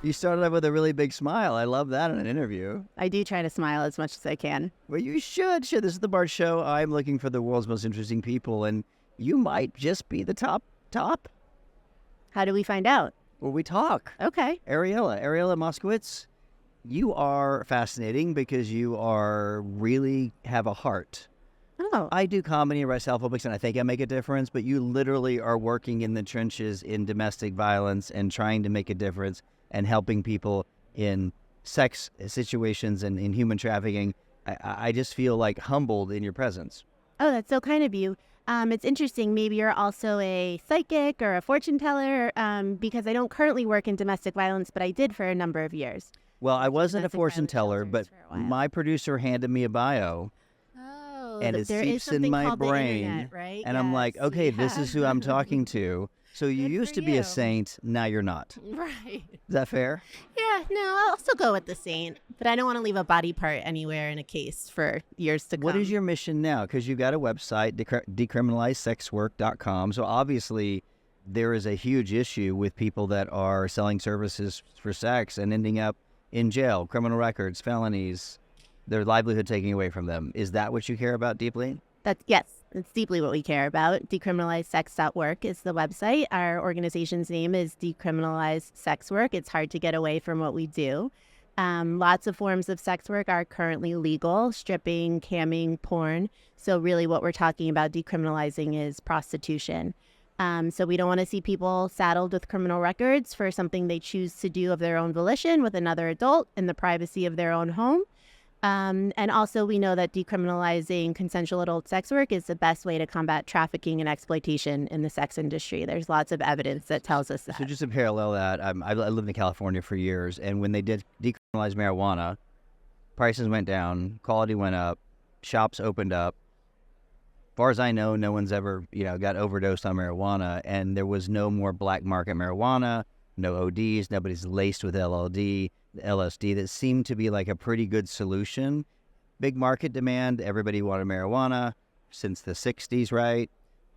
You started out with a really big smile. I love that in an interview. I do try to smile as much as I can. Well, you should. This is the Bart Show. I'm looking for the world's most interesting people, and you might just be the top. How do we find out? Well, we talk. Okay. Ariela Moscowitz, you are fascinating because you really have a heart. Oh. I do comedy and write self-publics, and I think I make a difference, but you literally are working in the trenches in domestic violence and trying to make a difference and helping people in sex situations and in human trafficking. I just feel like humbled in your presence. Oh, that's so kind of you. It's interesting. Maybe you're also a psychic or a fortune teller because I don't currently work in domestic violence, but I did for a number of years. Well, I wasn't a fortune teller, but my producer handed me a bio. And it seeps in my brain, internet, right? And I'm like, okay, this is who I'm talking to. So you used to be a saint, now you're not. Right. Is that fair? Yeah, no, I'll still go with the saint, but I don't want to leave a body part anywhere in a case for years to come. What is your mission now? Because you've got a website, decriminalizesexwork.com. So obviously there is a huge issue with people that are selling services for sex and ending up in jail, criminal records, felonies, their livelihood taken away from them. Is that what you care about deeply? Yes, it's deeply what we care about. Decriminalize.work is the website. Our organization's name is Decriminalize Sex Work. It's hard to get away from what we do. Lots of forms of sex work are currently legal: stripping, camming, porn. So really what we're talking about decriminalizing is prostitution. So we don't want to see people saddled with criminal records for something they choose to do of their own volition with another adult in the privacy of their own home. And also we know that decriminalizing consensual adult sex work is the best way to combat trafficking and exploitation in the sex industry. There's lots of evidence that tells us that. So just to parallel that, I lived in California for years, and when they did decriminalize marijuana, prices went down, quality went up, shops opened up. As far as I know, no one's ever, got overdosed on marijuana, and there was no more black market marijuana, no ODs, nobody's laced with LSD. That seemed to be like a pretty good solution. Big market demand. Everybody wanted marijuana since the 60s, right?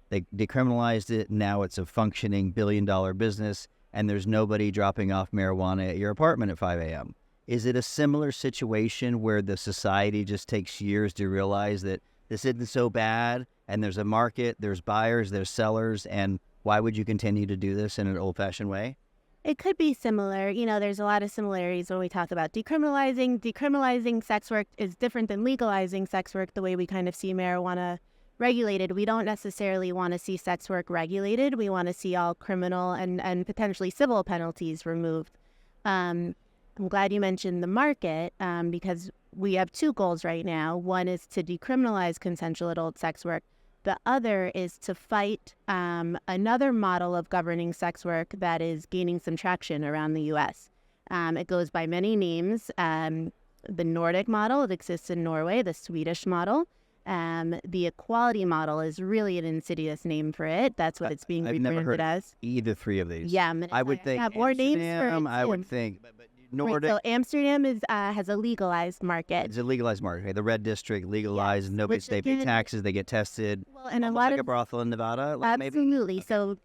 They decriminalized it. Now it's a functioning billion-dollar business, and there's nobody dropping off marijuana at your apartment at 5 a.m. Is it a similar situation where the society just takes years to realize that this isn't so bad, and there's a market, there's buyers, there's sellers, and why would you continue to do this in an old-fashioned way? It could be similar. There's a lot of similarities when we talk about decriminalizing. Decriminalizing sex work is different than legalizing sex work, the way we kind of see marijuana regulated. We don't necessarily want to see sex work regulated. We want to see all criminal and potentially civil penalties removed. I'm glad you mentioned the market because we have two goals right now. One is to decriminalize consensual adult sex work. The other is to fight another model of governing sex work that is gaining some traction around the U.S. It goes by many names. The Nordic model, it exists in Norway, the Swedish model. The equality model is really an insidious name for it. That's what it's being I've rebranded never heard as. Either three of these. Yeah. I would think have more names for it, I would think. But Nordic. Right, so Amsterdam has a legalized market. It's a legalized market. Okay? The red district legalized. Yes, Nobody they pay taxes. They get tested. Well, and almost a lot like of a brothel in Nevada. Absolutely. Maybe? So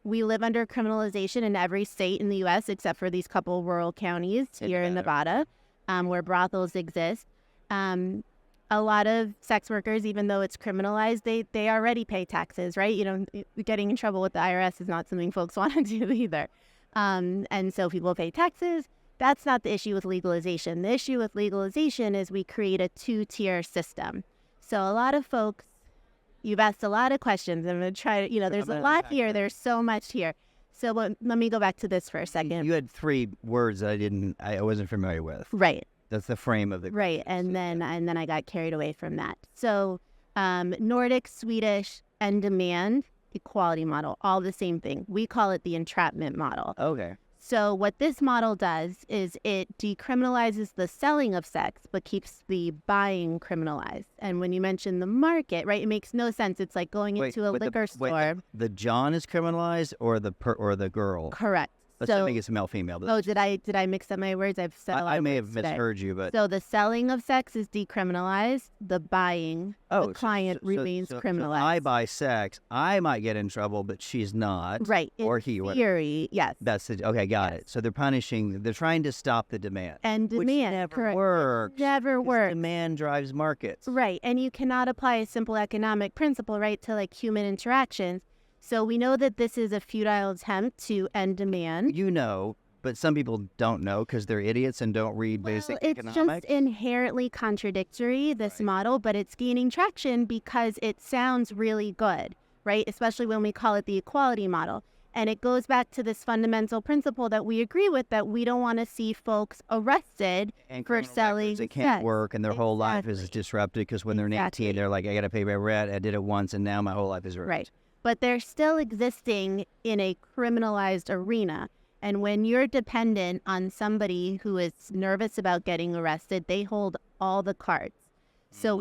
we live under criminalization in every state in the U.S. except for these couple rural counties here in Nevada, where brothels exist. A lot of sex workers, even though it's criminalized, they already pay taxes, right? Getting in trouble with the IRS is not something folks want to do either. And so people pay taxes. That's not the issue with legalization. The issue with legalization is we create a two-tier system. So a lot of folks, you've asked a lot of questions. I'm going to try to, there's a lot here. There's so much here. So let me go back to this for a second. You had three words that I wasn't familiar with. Right. That's the frame of the right, and then I got carried away from that. So Nordic, Swedish, and demand equality model, all the same thing. We call it the entrapment model. Okay. So what this model does is it decriminalizes the selling of sex, but keeps the buying criminalized. And when you mention the market, right, it makes no sense. It's like going into a liquor store. The John is criminalized, or the girl? Correct. Assuming it's male female. Oh, did I mix up my words? I've said a lot I of may words have today. misheard you, but So the selling of sex is decriminalized. The buying, the client remains criminalized. So I buy sex, I might get in trouble, but she's not. Right. Or in he. theory, yes. That's it. Okay, got it. So they're trying to stop the demand. And demand, which never correct. works. Never works. Demand drives markets. Right. And you cannot apply a simple economic principle, right, to like human interactions. So we know that this is a futile attempt to end demand. You know, but some people don't know because they're idiots and don't read basic economics. It's just inherently contradictory, this model, but it's gaining traction because it sounds really good, right? Especially when we call it the equality model. And it goes back to this fundamental principle that we agree with, that we don't want to see folks arrested for selling sex. They can't work and their whole life is disrupted because when they're 18, they're like, I got to pay my rent. I did it once and now my whole life is ruined. Right. But they're still existing in a criminalized arena. And when you're dependent on somebody who is nervous about getting arrested, they hold all the cards. So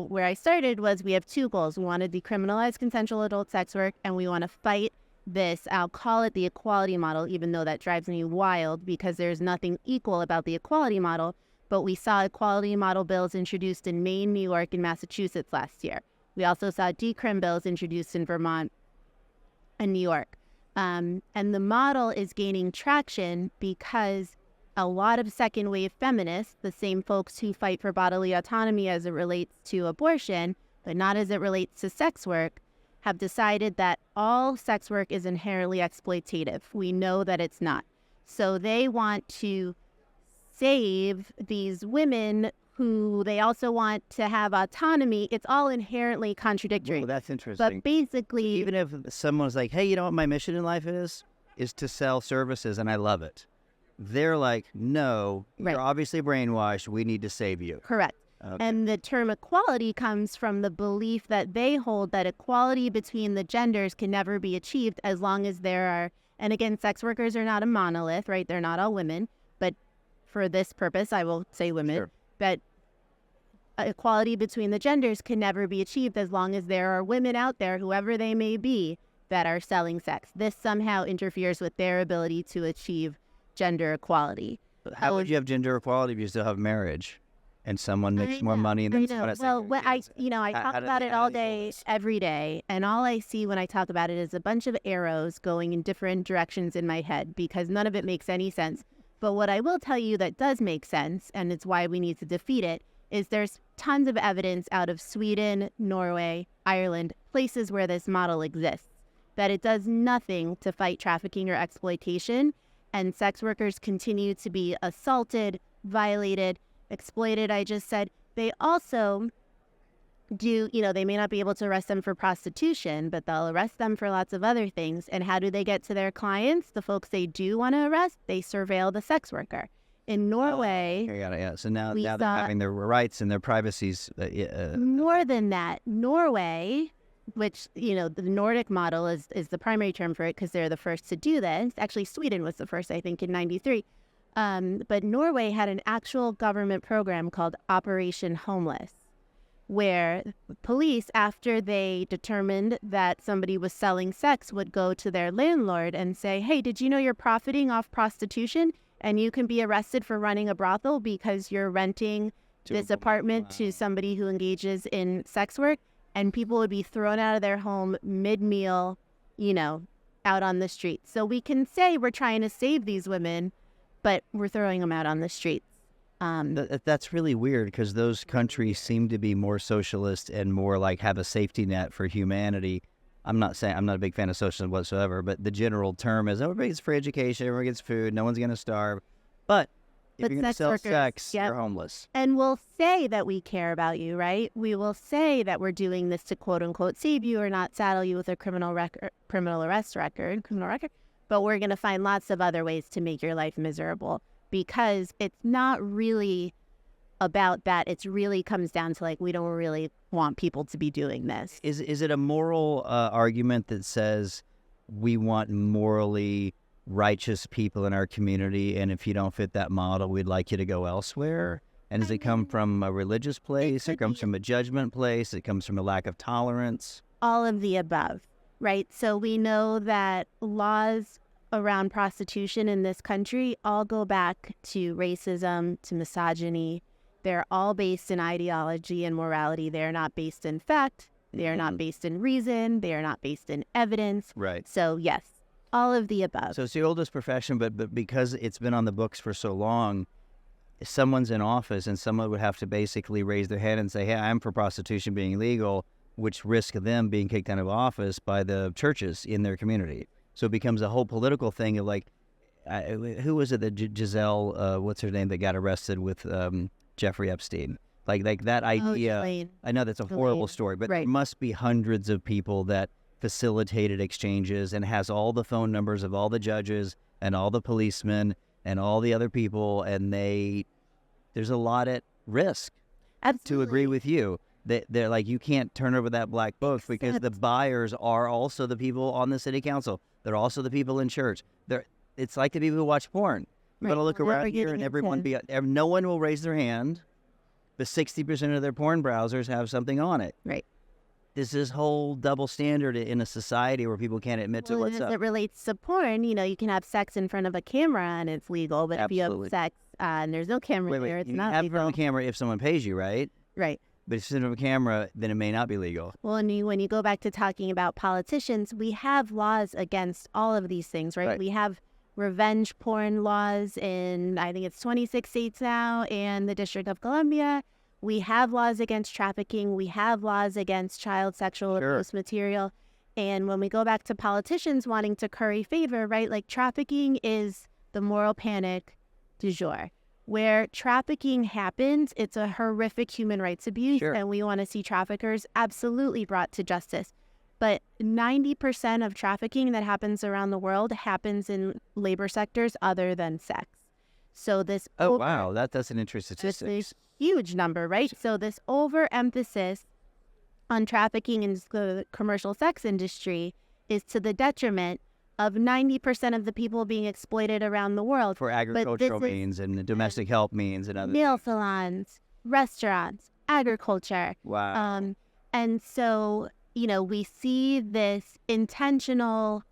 where I started was we have two goals. We want to decriminalize consensual adult sex work, and we want to fight this, I'll call it the equality model, even though that drives me wild because there's nothing equal about the equality model. But we saw equality model bills introduced in Maine, New York, and Massachusetts last year. We also saw decrim bills introduced in Vermont and New York. And the model is gaining traction because a lot of second wave feminists, the same folks who fight for bodily autonomy as it relates to abortion, but not as it relates to sex work, have decided that all sex work is inherently exploitative. We know that it's not. So they want to save these women who they also want to have autonomy. It's all inherently contradictory. Well, that's interesting. But basically, even if someone's like, hey, you know what my mission in life is to sell services and I love it. They're like, no, you're obviously brainwashed. We need to save you. Correct. Okay. And the term equality comes from the belief that they hold that equality between the genders can never be achieved as long as there are, and again, sex workers are not a monolith, right? They're not all women, but for this purpose, I will say women, that equality between the genders can never be achieved as long as there are women out there, whoever they may be, that are selling sex. This somehow interferes with their ability to achieve gender equality. But how would you have gender equality if you still have marriage? And someone makes more money than someone else. Well, I talk about it all day, every day, and all I see when I talk about it is a bunch of arrows going in different directions in my head because none of it makes any sense. But what I will tell you that does make sense, and it's why we need to defeat it, is there's tons of evidence out of Sweden, Norway, Ireland, places where this model exists, that it does nothing to fight trafficking or exploitation, and sex workers continue to be assaulted, violated, exploited. I just said they also do, they may not be able to arrest them for prostitution, but they'll arrest them for lots of other things. And how do they get to their clients? The folks they do want to arrest, they surveil the sex worker. In Norway, So now they're having their rights and their privacies. More than that, Norway, which, the Nordic model is the primary term for it because they're the first to do this. Actually, Sweden was the first, I think, in 93. But Norway had an actual government program called Operation Homeless, where police, after they determined that somebody was selling sex, would go to their landlord and say, hey, did you know you're profiting off prostitution? And you can be arrested for running a brothel because you're renting this apartment to somebody who engages in sex work. And people would be thrown out of their home mid-meal, out on the street. So we can say we're trying to save these women, but we're throwing them out on the streets. That's really weird because those countries seem to be more socialist and more like have a safety net for humanity. I'm not a big fan of socialism whatsoever, but the general term is everybody gets free education, everyone gets food, no one's going to starve. But if you're going to sell sex, you're homeless. And we'll say that we care about you, right? We will say that we're doing this to quote unquote save you or not saddle you with a criminal arrest record. But we're going to find lots of other ways to make your life miserable because it's not really about that. It really comes down to we don't really want people to be doing this. Is it a moral argument that says we want morally righteous people in our community, and if you don't fit that model, we'd like you to go elsewhere? And does it come from a religious place? It comes from a judgment place? It comes from a lack of tolerance? All of the above. Right. So we know that laws around prostitution in this country all go back to racism, to misogyny. They're all based in ideology and morality. They're not based in fact. They are not based in reason. They are not based in evidence. Right. So, yes, all of the above. So it's the oldest profession, but because it's been on the books for so long, if someone's in office and someone would have to basically raise their hand and say, hey, I'm for prostitution being illegal, which risk them being kicked out of office by the churches in their community. So it becomes a whole political thing of like, who was it that Giselle, what's her name, that got arrested with Jeffrey Epstein? Like that idea. I know that's a horrible story, but there must be hundreds of people that facilitated exchanges and has all the phone numbers of all the judges and all the policemen and all the other people, and there's a lot at risk. Absolutely. To agree with you. They're like, you can't turn over that black book because the buyers are also the people on the city council. They're also the people in church. It's like the people who watch porn. You're going to look around here and no one will raise their hand, but 60% of their porn browsers have something on it. Right. There's this whole double standard in a society where people can't admit to what's up. As it relates to porn, you can have sex in front of a camera and it's legal, but if you have sex and there's no camera there, it's not legal. You have it in front of a camera if someone pays you, right? Right. But if it's in front of a camera, then it may not be legal. Well, and when you go back to talking about politicians, we have laws against all of these things, right? We have revenge porn laws in, I think it's 26 states now, and the District of Columbia. We have laws against trafficking. We have laws against child sexual abuse material. And when we go back to politicians wanting to curry favor, right, like trafficking is the moral panic du jour. Where trafficking happens, it's a horrific human rights abuse, and we want to see traffickers absolutely brought to justice. But 90% of trafficking that happens around the world happens in labor sectors other than sex. So this... wow, that's an interesting statistic. It's a huge number, right? So this overemphasis on trafficking in the commercial sex industry is to the detriment of 90% of the people being exploited around the world. For agricultural means and domestic help means and other nail salons, restaurants, agriculture. Wow. And so, we see this intentional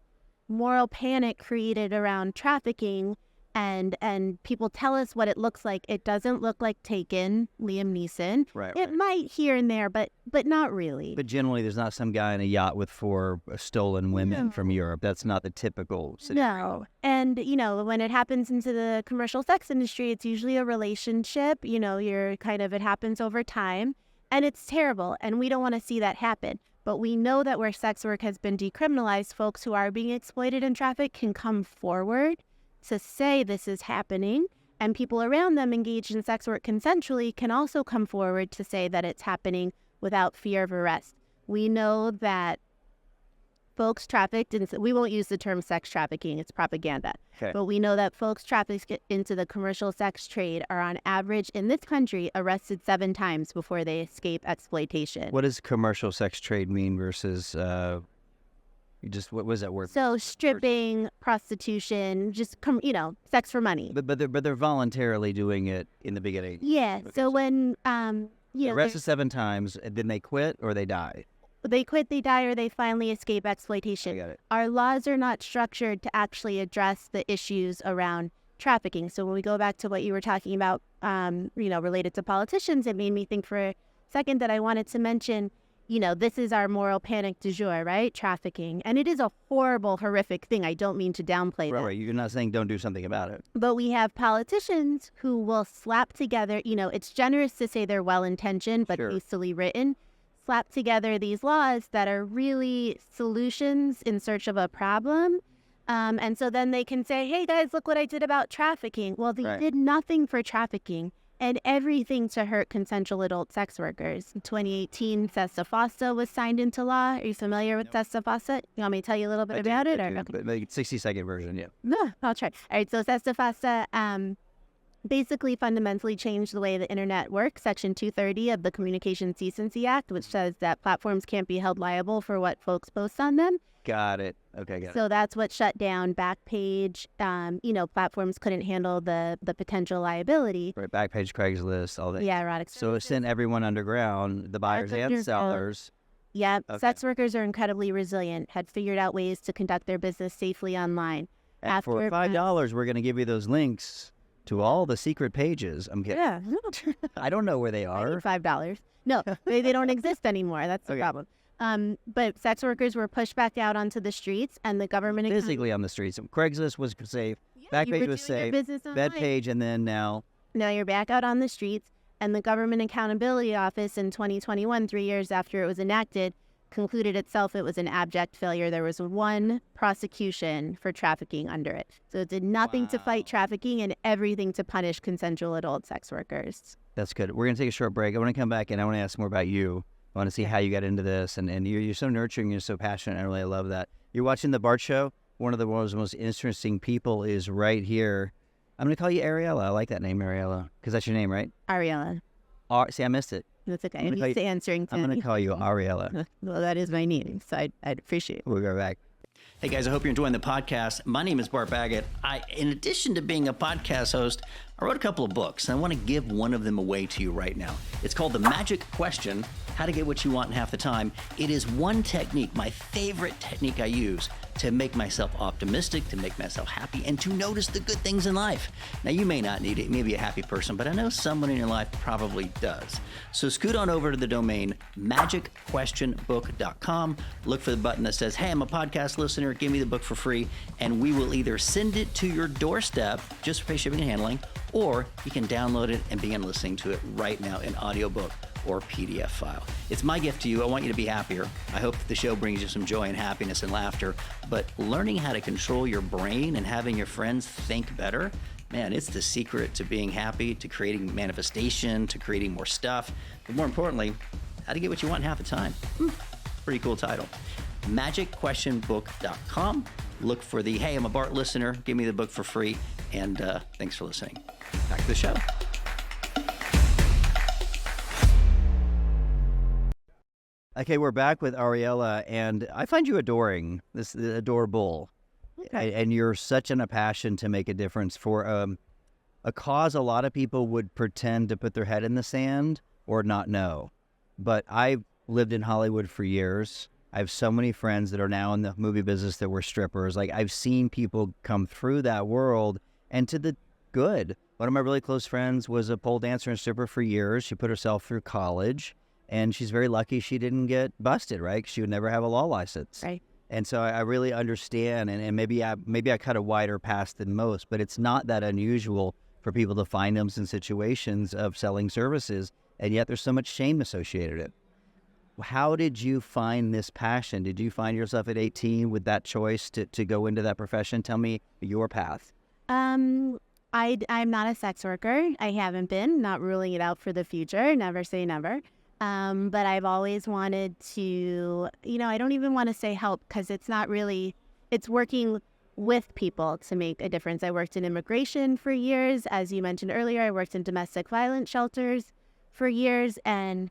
moral panic created around trafficking, and people tell us what it looks like. It doesn't look like Taken, Liam Neeson. It might here and there, but not really. But generally, there's not some guy in a yacht with 4 stolen women from Europe. That's not the typical scenario. No. And, when it happens into the commercial sex industry, it's usually a relationship. It happens over time, and it's terrible, and we don't want to see that happen. But we know that where sex work has been decriminalized, folks who are being exploited and trafficked can come forward to say this is happening, and people around them engaged in sex work consensually can also come forward to say that it's happening without fear of arrest. We know that folks trafficked, and we won't use the term sex trafficking, it's propaganda, but we know that folks trafficked into the commercial sex trade are on average in this country arrested 7 times before they escape exploitation. What does commercial sex trade mean versus... what was that word? So stripping, prostitution, just sex for money. But they're voluntarily doing it in the beginning. Yeah. Okay, so when arrested 7 times, then they quit or they die. They quit, they die, or they finally escape exploitation. I got it. Our laws are not structured to actually address the issues around trafficking. So when we go back to what you were talking about, related to politicians, it made me think for a second that I wanted to mention. This is our moral panic du jour, right? Trafficking. And it is a horrible, horrific thing. I don't mean to downplay that. Right. You're not saying don't do something about it. But we have politicians who will slap together, it's generous to say they're well-intentioned, but hastily written, slap together these laws that are really solutions in search of a problem. And so then they can say, hey, guys, look what I did about trafficking. Well, they did nothing for trafficking. And everything to hurt consensual adult sex workers. In 2018, SESTA FOSTA was signed into law. Are you familiar with SESTA FOSTA? You want me to tell you a little bit about it? But 60-second version, yeah. No, I'll try. All right, so SESTA FOSTA basically fundamentally changed the way the internet works. Section 230 of the Communications Decency Act, which says that platforms can't be held liable for what folks post on them. Got it. Okay, got it. So that's what shut down Backpage. Platforms couldn't handle the potential liability. Right, Backpage, Craigslist, all that. Yeah, erotic services. So it sent everyone underground, the buyers and sellers. Yeah, sex workers are incredibly resilient, had figured out ways to conduct their business safely online. And for After $5, we're going to give you those links to all the secret pages. I'm kidding. Yeah. I don't know where they I need are. $5. No, they don't exist anymore. That's the Okay. problem. But sex workers were pushed back out onto the streets, and the government Physically on the streets. Craigslist was safe. Backpage was safe. Backpage, and then now You're back out on the streets, and the Government Accountability Office in 2021, 3 years after it was enacted, concluded itself it was an abject failure. There was one prosecution for trafficking under it. So it did nothing to fight trafficking and everything to punish consensual adult sex workers. that's good. We're going to take a short break. I want to come back and I want to ask more about you. I want to see how you got into this. And you're so nurturing. You're so passionate. I love that. You're watching The Bart Show. One of the world's most interesting people is right here. I'm going to call you Ariela. I like that name, Ariela, because that's your name, right? Ariela. See, I missed it. That's okay. I'm used to answering to I'm going to call you Ariela. Well, that is my name, so I'd appreciate it. We'll go back. Hey guys, I hope you're enjoying the podcast. My name is Bart Baggett. In addition to being a podcast host, I wrote a couple of books, and I want to give one of them away to you right now. It's called The Magic Question, How to Get What You Want in Half the Time. It is one technique, my favorite technique I use to make myself optimistic, to make myself happy, and to notice the good things in life. Now, you may not need it. You may be a happy person, but I know someone in your life probably does. So scoot on over to the domain magicquestionbook.com. Look for the button that says, hey, I'm a podcast listener. Give me the book for free. And we will either send it to your doorstep just for pay shipping and handling, or you can download it and begin listening to it right now in audiobook or PDF file. It's my gift to you. I want you to be happier. I hope that the show brings you some joy and happiness and laughter. But learning how to control your brain and having your friends think better, man, it's the secret to being happy, to creating manifestation, to creating more stuff. But more importantly, how to get what you want in half the time. Pretty cool title. magicquestionbook.com. Look for the, hey, I'm a Bart listener. Give me the book for free. And thanks for listening. Back to the show. Okay, we're back with Ariela, and I find you adoring, adorable. Okay. And you're such a passion to make a difference for a cause a lot of people would pretend to put their head in the sand or not know. But I've lived in Hollywood for years. I have so many friends that are now in the movie business that were strippers. Like, I've seen people come through that world and to the good. One of my really close friends was a pole dancer and stripper for years. She put herself through college, and she's very lucky she didn't get busted, right? 'Cause she would never have a law license. Right. And so I really understand, and maybe I cut a wider path than most, but it's not that unusual for people to find themselves in situations of selling services, and yet there's so much shame associated with it. How did you find this passion? Did you find yourself at 18 with that choice to go into that profession? Tell me your path. I'm not a sex worker. I haven't been, not ruling it out for the future. Never say never. But I've always wanted to, I don't even want to say help, because it's not really, it's working with people to make a difference. I worked in immigration for years. As you mentioned earlier, I worked in domestic violence shelters for years. And,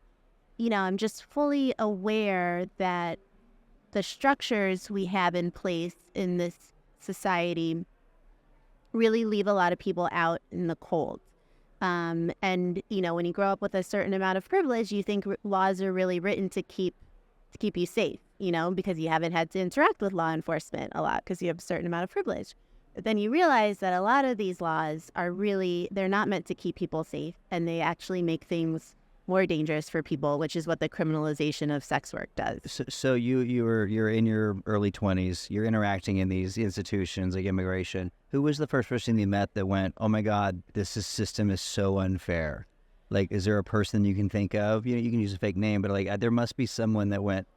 I'm just fully aware that the structures we have in place in this society really leave a lot of people out in the cold. And, when you grow up with a certain amount of privilege, you think laws are really written to keep you safe, because you haven't had to interact with law enforcement a lot because you have a certain amount of privilege. But then you realize that a lot of these laws are they're not meant to keep people safe, and they actually make things more dangerous for people, which is what the criminalization of sex work does. So you're in your early 20s. You're interacting in these institutions like immigration. Who was the first person you met that went, "Oh my God, system is so unfair"? Like, is there a person you can think of? You can use a fake name, but like there must be someone that went,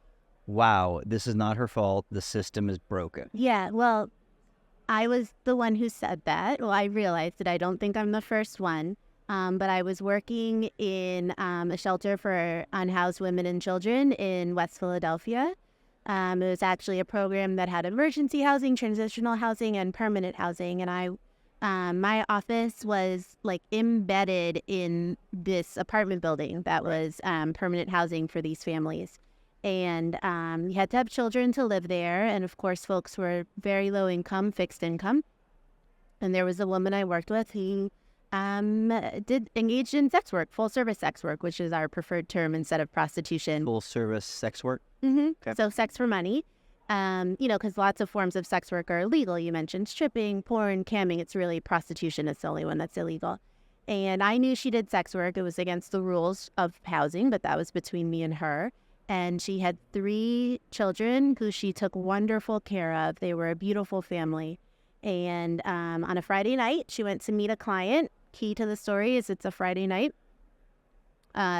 "Wow, this is not her fault. The system is broken." Yeah, well, I was the one who said that. Well, I realized that I don't think I'm the first one. But I was working in a shelter for unhoused women and children in West Philadelphia. It was actually a program that had emergency housing, transitional housing, and permanent housing. And my office was like embedded in this apartment building that was permanent housing for these families. And you had to have children to live there. And of course, folks were very low income, fixed income. And there was a woman I worked with who engaged in sex work, full service sex work, which is our preferred term instead of prostitution. Full service sex work? Mm-hmm. Okay. So sex for money. Because lots of forms of sex work are illegal. You mentioned stripping, porn, camming. It's really prostitution is the only one that's illegal. And I knew she did sex work. It was against the rules of housing, but that was between me and her. And she had 3 children who she took wonderful care of. They were a beautiful family. And on a Friday night, she went to meet a client. Key to the story is it's a Friday night.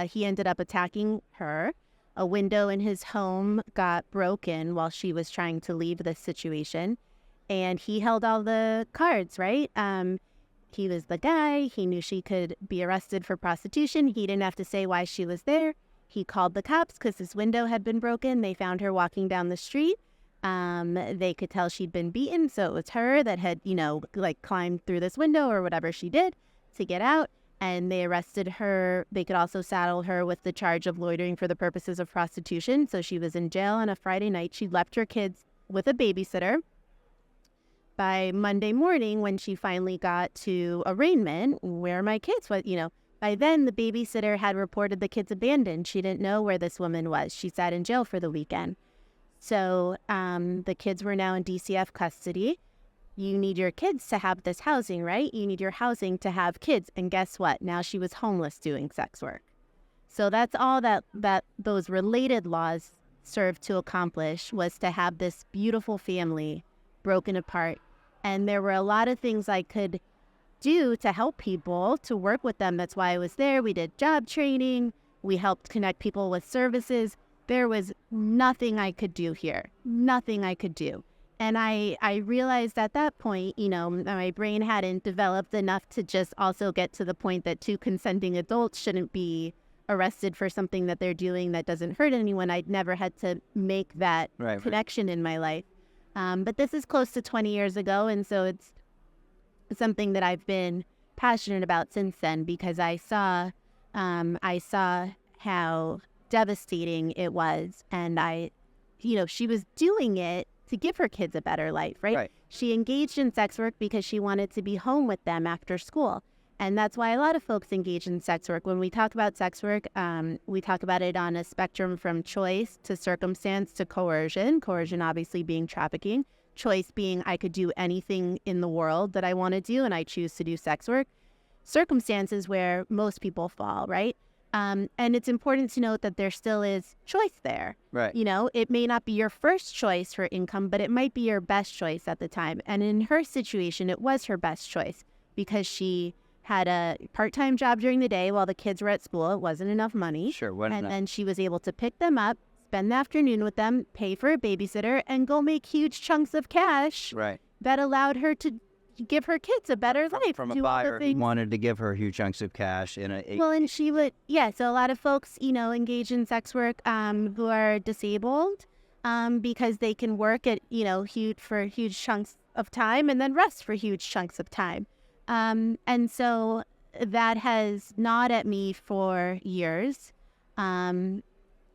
He ended up attacking her. A window in his home got broken while she was trying to leave this situation. And he held all the cards, right? He was the guy. He knew she could be arrested for prostitution. He didn't have to say why she was there. He called the cops because his window had been broken. They found her walking down the street. They could tell she'd been beaten. So it was her that had, climbed through this window or whatever she did to get out. And they arrested her. They could also saddle her with the charge of loitering for the purposes of prostitution. So she was in jail on a Friday night. She left her kids with a babysitter. By Monday morning, when she finally got to arraignment, where are my kids? By then, the babysitter had reported the kids abandoned. She didn't know where this woman was. She sat in jail for the weekend. So the kids were now in DCF custody. You need your kids to have this housing, right? You need your housing to have kids. And guess what? Now she was homeless doing sex work. So that's all that those related laws served to accomplish, was to have this beautiful family broken apart. And there were a lot of things I could do to help people, to work with them. That's why I was there. We did job training. We helped connect people with services. There was nothing I could do here. Nothing I could do. And I realized at that point, my brain hadn't developed enough to just also get to the point that 2 consenting adults shouldn't be arrested for something that they're doing that doesn't hurt anyone. I'd never had to make that connection in my life. But this is close to 20 years ago, and so it's something that I've been passionate about since then, because I saw how devastating it was, and she was doing it to give her kids a better life, right? She engaged in sex work because she wanted to be home with them after school. And that's why a lot of folks engage in sex work. When we talk about sex work, we talk about it on a spectrum from choice to circumstance to coercion. Coercion obviously being trafficking. Choice being I could do anything in the world that I want to do and I choose to do sex work. Circumstances where most people fall, right? And it's important to note that there still is choice there. Right. It may not be your first choice for income, but it might be your best choice at the time. And in her situation, it was her best choice because she had a part-time job during the day while the kids were at school. It wasn't enough money. Sure. And then she was able to pick them up, spend the afternoon with them, pay for a babysitter, and go make huge chunks of cash. Right. That allowed her to give her kids a better life. From a buyer who wanted to give her huge chunks of cash in a... Well, and she would, so a lot of folks, engage in sex work who are disabled because they can work at, for huge chunks of time and then rest for huge chunks of time. And so that has gnawed at me for years.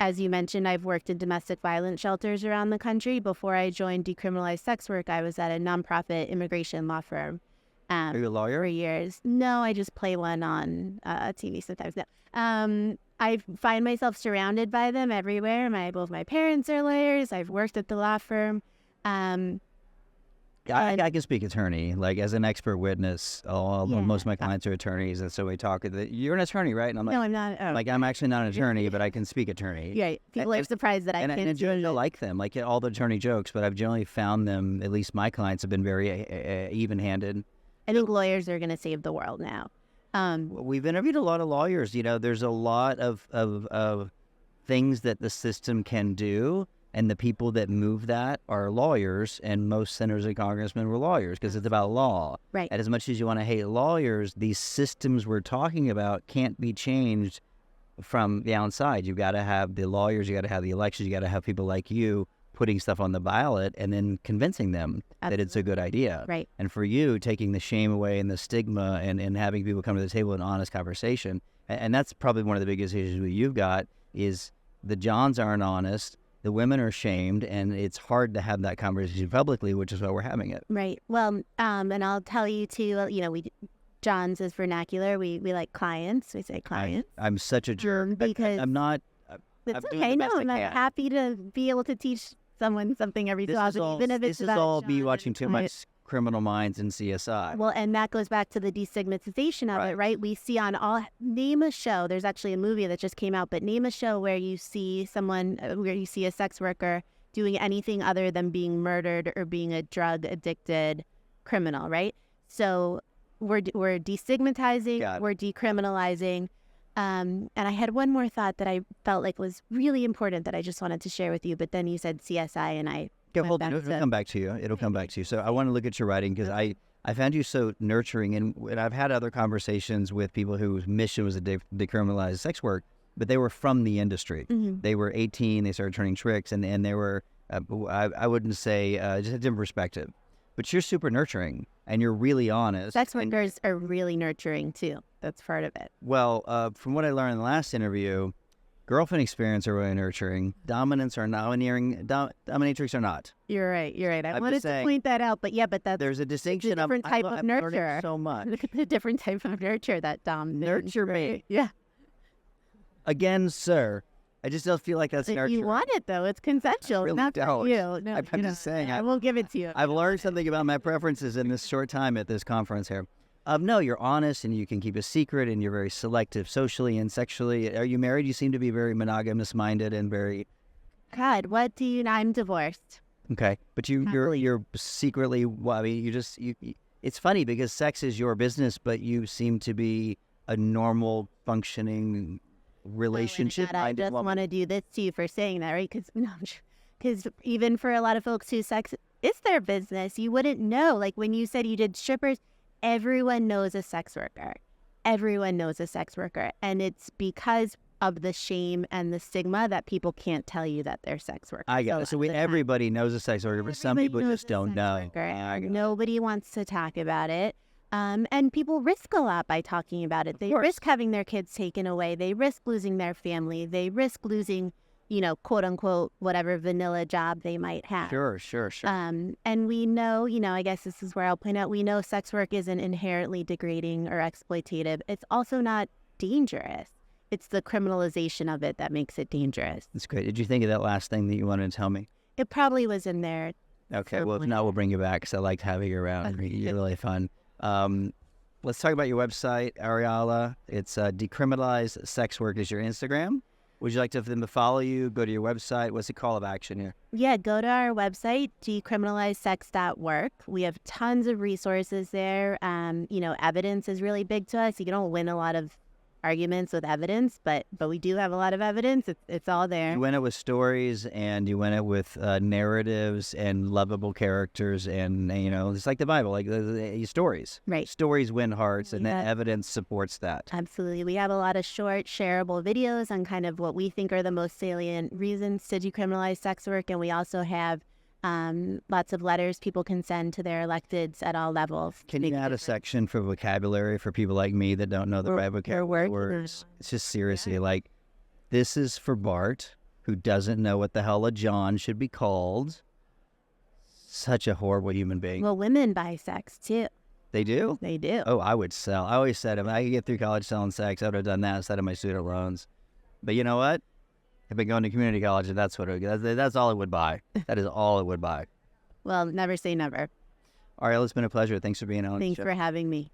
As you mentioned, I've worked in domestic violence shelters around the country. Before I joined Decriminalize Sex Work, I was at a nonprofit immigration law firm. Are you a lawyer? For years. No, I just play one on TV sometimes. No. I find myself surrounded by them everywhere. Both my parents are lawyers. I've worked at the law firm. I can speak attorney, like as an expert witness. Most of my clients are attorneys, and so we talk. You're an attorney, right? And I'm like, no, I'm not. Oh. Like I'm actually not an attorney, but I can speak attorney. Yeah, people are surprised that I can. And I generally like them, like all the attorney jokes, but I've generally found them. At least my clients have been very even-handed. I think lawyers are going to save the world now. We've interviewed a lot of lawyers. There's a lot of things that the system can do. And the people that move that are lawyers, and most senators and congressmen were lawyers because it's about law. Right. And as much as you want to hate lawyers, these systems we're talking about can't be changed from the outside. You've got to have the lawyers, you got to have the elections, you got to have people like you putting stuff on the ballot and then convincing them that it's a good idea. Right. And for you, taking the shame away and the stigma and having people come to the table in honest conversation. And that's probably one of the biggest issues that you've got is the Johns aren't honest. The women are shamed, and it's hard to have that conversation publicly, which is why we're having it. Right. Well, and I'll tell you too. John's is vernacular. We like clients. We say clients. I'm such a jerk, but because I'm not. It's okay. No, I'm happy to be able to teach someone something every so often, even if it's this is about all me John watching and too Wyatt. much Criminal Minds and CSI. Well, and that goes back to the destigmatization of it, right? We see on all, name a show, there's actually a movie that just came out, but name a show where you see someone, where you see a sex worker doing anything other than being murdered or being a drug addicted criminal, right? So we're destigmatizing, we're decriminalizing. And I had one more thought that I felt like was really important that I just wanted to share with you, but then you said CSI and I It'll come back to you. It'll come back to you. So I want to look at your writing because I found you so nurturing, and I've had other conversations with people whose mission was to decriminalize sex work, but they were from the industry. They were 18, they started turning tricks, and they were, I wouldn't say, just a different perspective. But you're super nurturing, and you're really honest. Sex workers are really nurturing, too. That's part of it. Well, from what I learned in the last interview, girlfriend experience are really nurturing. Dominatrix are not. You're right. I I'm wanted just saying, to point that out, but that's there's a distinction a different type of I'm learning nurture. so much. A different type of nurture that Dom Nurture me. Yeah. Again, sir, I just don't feel like that's If nurture. you want it, though, it's consensual. I really not don't. for you. No, I'm just saying. I will give it to you. I've learned something about my preferences in this short time at this conference here. No, you're honest and you can keep a secret and you're very selective socially and sexually. Are you married? You seem to be very monogamous minded and very... God, what do you... I'm divorced. Okay. But you're secretly... Well, I mean, it's funny because sex is your business, but you seem to be a normal functioning relationship. I just want to do this to you for saying that, right? Because even for a lot of folks who sex is their business, you wouldn't know. Like when you said you did strippers, everyone knows a sex worker. Everyone knows a sex worker. And it's because of the shame and the stigma that people can't tell you that they're sex workers. I got it. So everybody knows a sex worker, but some people just don't know. Nobody wants to talk about it. And people risk a lot by talking about it. They risk having their kids taken away. They risk losing their family. They risk losing, quote unquote, whatever vanilla job they might have. Sure. And we know, I guess this is where I'll point out, we know sex work isn't inherently degrading or exploitative. It's also not dangerous. It's the criminalization of it that makes it dangerous. That's great. Did you think of that last thing that you wanted to tell me? It probably was in there. Okay, well, if not, we'll bring you back because I liked having you around. Okay. You're really fun. Let's talk about your website, Ariela. It's Decriminalize Sex Work is your Instagram. Would you like them to follow you? Go to your website. What's the call of action here? Yeah, go to our website, decriminalizesex.work. We have tons of resources there. Evidence is really big to us. You don't win a lot of arguments with evidence, but we do have a lot of evidence. It's all there. You win it with stories, and you win it with narratives and lovable characters, and it's like the Bible, like the stories. Right. Stories win hearts, and the evidence supports that. Absolutely. We have a lot of short, shareable videos on kind of what we think are the most salient reasons to decriminalize sex work, and we also have lots of letters people can send to their electeds at all levels. Can you add a section for vocabulary for people like me that don't know the right vocabulary words? It's just seriously like, this is for Bart, who doesn't know what the hell a John should be called. Such a horrible human being. Well, women buy sex too. They do? They do. Oh, I would sell. I always said if I could get through college selling sex, I would have done that instead of my student loans. But you know what? I've been going to community college, and that's all it would buy. That is all it would buy. Well, never say never. Ariela, it's been a pleasure. Thanks for being on. Thanks for having me.